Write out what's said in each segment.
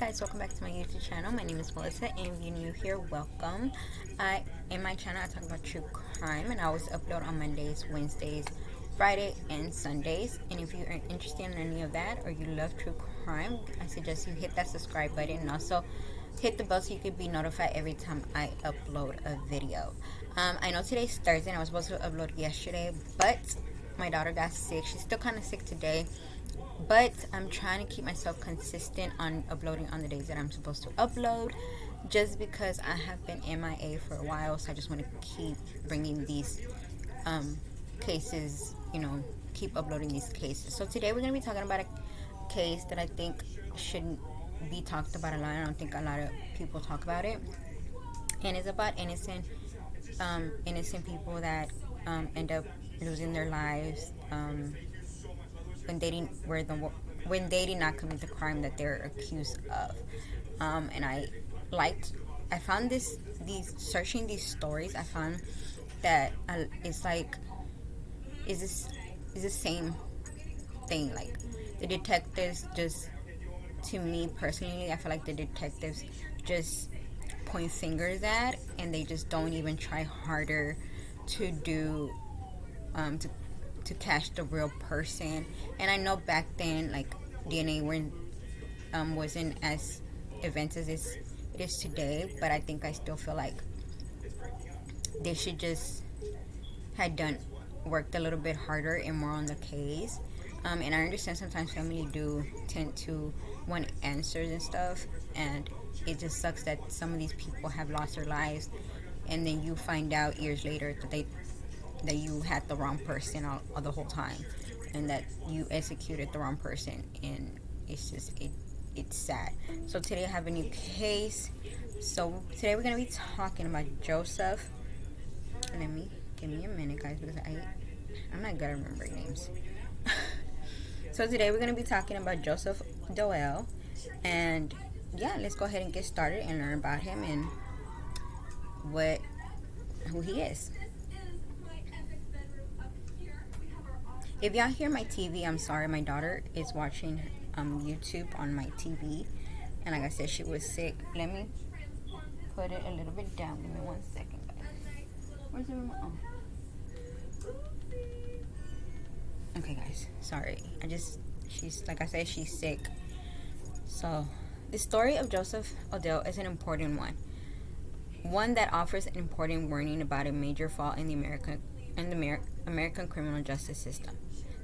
Guys, welcome back to my YouTube channel. My name is Melissa, and if you're new here, welcome. In my channel I talk about true crime, and I always upload on Mondays, Wednesdays, Friday, and Sundays. And if you are interested in any of that or you love true crime, I suggest you hit that subscribe button and also hit the bell so you can be notified every time I upload a video. I know today's Thursday and I was supposed to upload yesterday, but my daughter got sick. She's still kind of sick today, but I'm trying to keep myself consistent on uploading on the days that I'm supposed to upload, just because I have been MIA for a while. So I just want to keep bringing these cases, keep uploading these cases. So today we're going to be talking about a case that I think shouldn't be talked about a lot. I don't think a lot of people talk about it, and it's about innocent people that end up losing their lives when they did not commit the crime that they're accused of. And I found these searching these stories. I found that it's like is the same thing. Like the detectives just, to me personally, I feel like the detectives just point fingers at, and they just don't even try harder to do to catch the real person. And I know back then, like, DNA wasn't as advanced as it is today, but I think I still feel like they should just had done worked a little bit harder and more on the case. And I understand sometimes family do tend to want answers and stuff, and it just sucks that some of these people have lost their lives, and then you find out years later that you had the wrong person all the whole time, and that you executed the wrong person, and it's sad. So today I have a new case. So today we're gonna be talking about Joseph. Give me a minute, guys, because I'm not good at remembering names. So today we're gonna be talking about Joseph O'dell, and yeah, let's go ahead and get started and learn about him and who he is. If y'all hear my TV, I'm sorry. My daughter is watching YouTube on my TV, and like I said, she was sick. Let me put it a little bit down. Give me 1 second, guys. Where's the remote? Oh. Okay, guys. Sorry. She's, like I said, she's sick. So, the story of Joseph O'Dell is an important one that offers an important warning about a major flaw in the American criminal justice system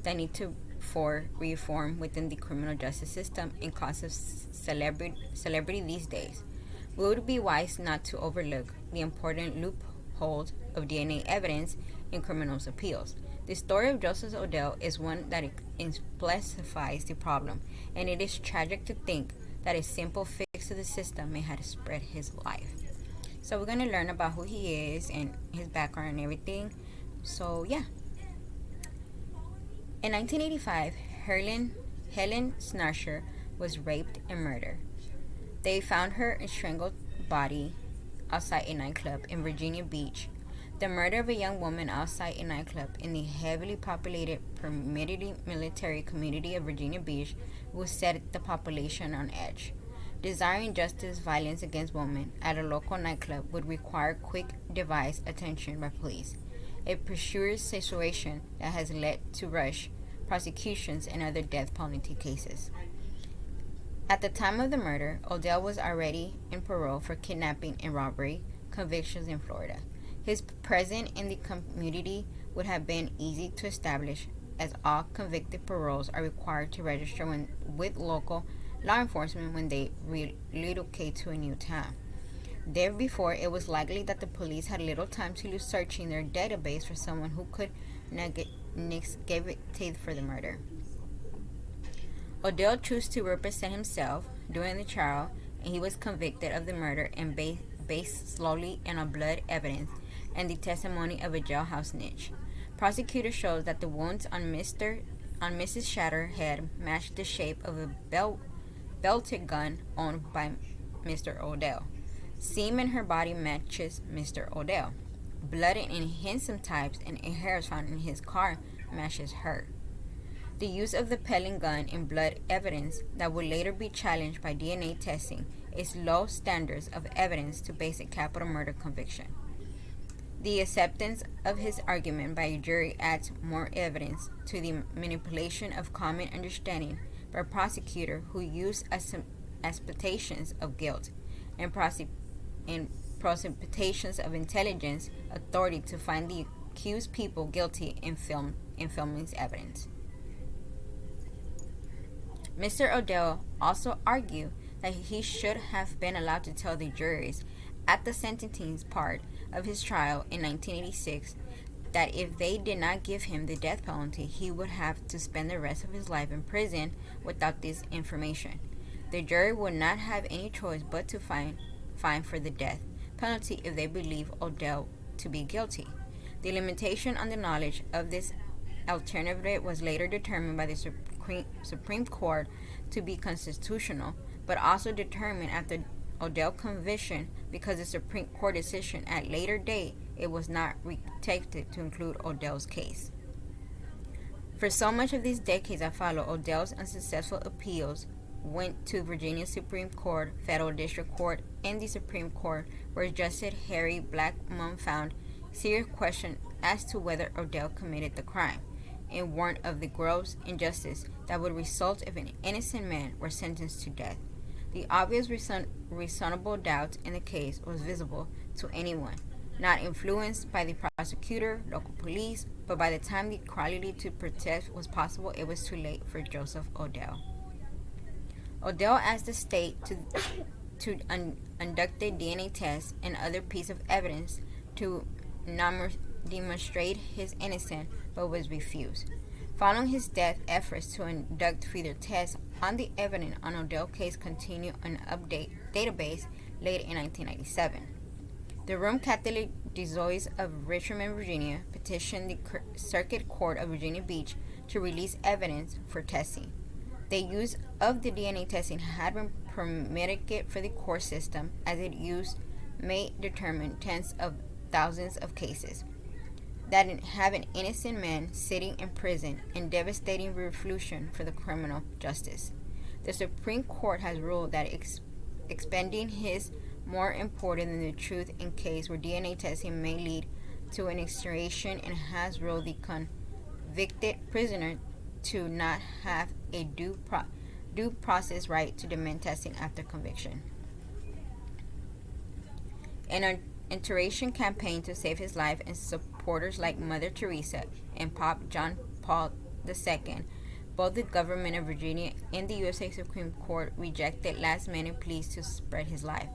that need to for reform within the criminal justice system in cause of celebrity these days. We would be wise not to overlook the important loophole of DNA evidence in criminals' appeals. The story of Joseph O'Dell is one that exemplifies the problem, and it is tragic to think that a simple fix to the system may have spread his life. So we're going to learn about who he is and his background and everything. So yeah. In 1985, Helen Snarcher was raped and murdered. They found her strangled body outside a nightclub in Virginia Beach. The murder of a young woman outside a nightclub in the heavily populated military community of Virginia Beach would set the population on edge. Desiring justice, violence against women at a local nightclub would require quick device attention by police, a precarious situation that has led to rush prosecutions and other death penalty cases. At the time of the murder, O'Dell was already in parole for kidnapping and robbery convictions in Florida. His presence in the community would have been easy to establish, as all convicted paroles are required to register with local law enforcement when they relocate to a new town. Therefore, it was likely that the police had little time to lose searching their database for someone who could negate for the murder. O'Dell chose to represent himself during the trial, and he was convicted of the murder and based solely on blood evidence and the testimony of a jailhouse niche. Prosecutors showed that the wounds on Mrs. Shatter's head matched the shape of a belted gun owned by Mr. O'Dell. Seam in her body matches Mr. O'Dell. Blood in Inncent types and hairs found in his car matches her. The use of the pellet gun in blood evidence that would later be challenged by DNA testing is low standards of evidence to base a capital murder conviction. The acceptance of his argument by a jury adds more evidence to the manipulation of common understanding by a prosecutor who used expectations of guilt and precipitations of intelligence authority to find the accused people guilty in filming evidence. Mr. O'Dell also argued that he should have been allowed to tell the juries at the sentencing part of his trial in 1986 that if they did not give him the death penalty, he would have to spend the rest of his life in prison without this information. The jury would not have any choice but to fine for the death penalty if they believe O'Dell to be guilty. The limitation on the knowledge of this alternative was later determined by the Supreme Court to be constitutional, but also determined after O'Dell conviction because the Supreme Court decision at later date it was not retaken to include O'Dell's case. For so much of these decades that followed, O'Dell's unsuccessful appeals went to Virginia Supreme Court, Federal District Court, and the Supreme Court, where Justice Harry Blackmun found serious question as to whether O'Dell committed the crime, and warned of the gross injustice that would result if an innocent man were sentenced to death. The obvious reasonable doubt in the case was visible to anyone, not influenced by the prosecutor, local police, but by the time the quality to protest was possible, it was too late for Josephe O'Dell. O'Dell asked the state to conduct a DNA test and other piece of evidence to demonstrate his innocence, but was refused. Following his death, efforts to conduct further tests on the evidence on O'Dell's case continued an update database late in 1997. The Roman Catholic Diocese of Richmond, Virginia, petitioned the Circuit Court of Virginia Beach to release evidence for testing. The use of the DNA testing had been permitted for the court system, as its use may determine tens of thousands of cases that have an innocent man sitting in prison and devastating revolution for the criminal justice. The Supreme Court has ruled that expending is more important than the truth in case where DNA testing may lead to an exoneration, and has ruled the convicted prisoner to not have a due process right to demand testing after conviction. An intervention campaign to save his life, and supporters like Mother Teresa and Pope John Paul II, both the government of Virginia and the USA Supreme Court rejected last-minute pleas to spare his life.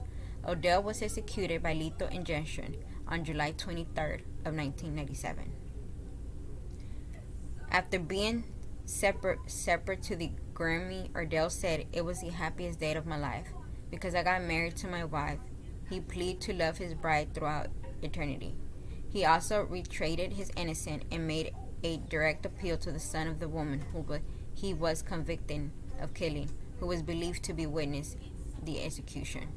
O'Dell was executed by lethal injection on July 23rd of 1997. After being separate to the Grammy, O'Dell said, "It was the happiest day of my life because I got married to my wife." He pleaded to love his bride throughout eternity. He also reiterated his innocence and made a direct appeal to the son of the woman who he was convicted of killing, who was believed to be witness the execution.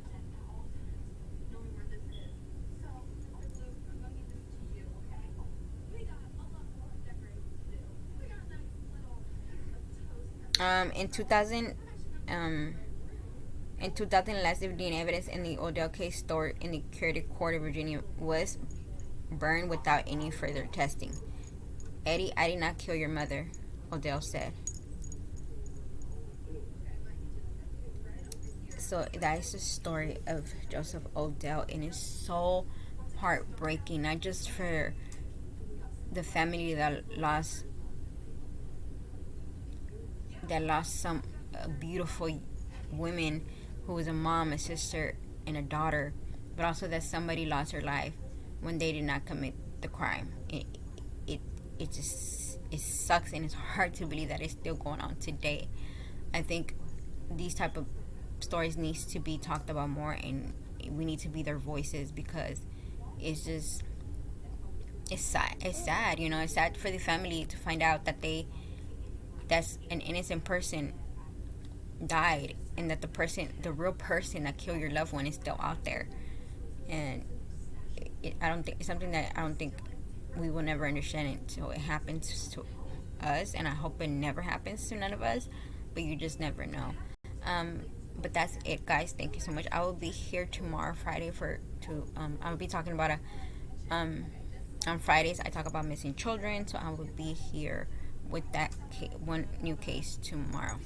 In 2000, last DNA evidence in the O'Dell case stored in the Circuit Court of Virginia was burned without any further testing. "Eddie, I did not kill your mother," O'Dell said. So that is the story of Josephe O'Dell, and it's so heartbreaking, not just for the family that lost some beautiful women who was a mom, a sister, and a daughter, but also that somebody lost her life when they did not commit the crime. It sucks, and it's hard to believe that it's still going on today. I think these type of stories needs to be talked about more, and we need to be their voices, because it's sad. It's sad, it's sad for the family to find out that that's an innocent person died, and that the real person that killed your loved one is still out there. And it's something that I don't think we will never understand until it happens to us, and I hope it never happens to none of us, but you just never know. um but that's it, guys. Thank you so much. I will be here tomorrow, Friday, for to I'll be talking about a um on Fridays I talk about missing children, so I will be here with that one new case tomorrow.